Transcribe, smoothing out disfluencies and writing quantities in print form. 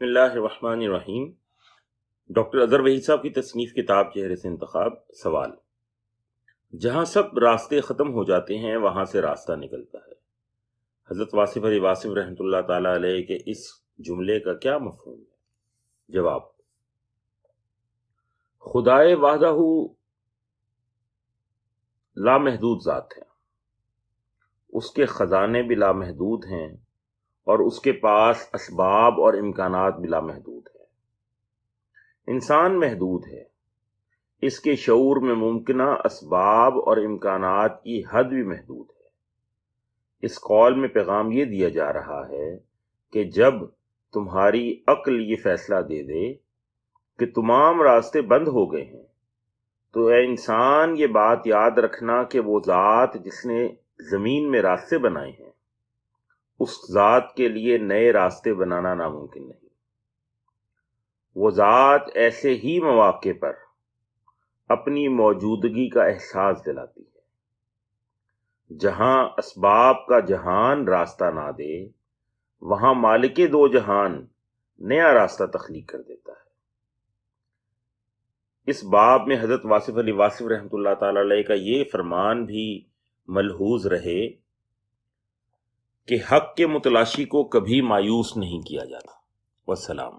بسم اللہ الرحمن الرحیم۔ ڈاکٹر اظہر وحید صاحب کی تصنیف کتاب چہرے سے انتخاب۔ سوال: جہاں سب راستے ختم ہو جاتے ہیں وہاں سے راستہ نکلتا ہے، حضرت واصف علی واصف رحمۃ اللہ تعالی علیہ کے اس جملے کا کیا مفہوم ہے؟ جواب: خدائے وحدہ لامحدود ذات ہے، اس کے خزانے بھی لامحدود ہیں اور اس کے پاس اسباب اور امکانات بھی لامحدود ہیں۔ انسان محدود ہے، اس کے شعور میں ممکنہ اسباب اور امکانات کی حد بھی محدود ہے۔ اس قول میں پیغام یہ دیا جا رہا ہے کہ جب تمہاری عقل یہ فیصلہ دے دے کہ تمام راستے بند ہو گئے ہیں تو اے انسان یہ بات یاد رکھنا کہ وہ ذات جس نے زمین میں راستے بنائے ہیں اس ذات کے لیے نئے راستے بنانا ناممکن نہیں۔ وہ ذات ایسے ہی مواقع پر اپنی موجودگی کا احساس دلاتی ہے۔ جہاں اسباب کا جہان راستہ نہ دے وہاں مالک دو جہان نیا راستہ تخلیق کر دیتا ہے۔ اس باب میں حضرت واصف علی واصف رحمۃ اللہ تعالی علیہ کا یہ فرمان بھی ملحوظ رہے کہ حق کے متلاشی کو کبھی مایوس نہیں کیا جاتا۔ والسلام۔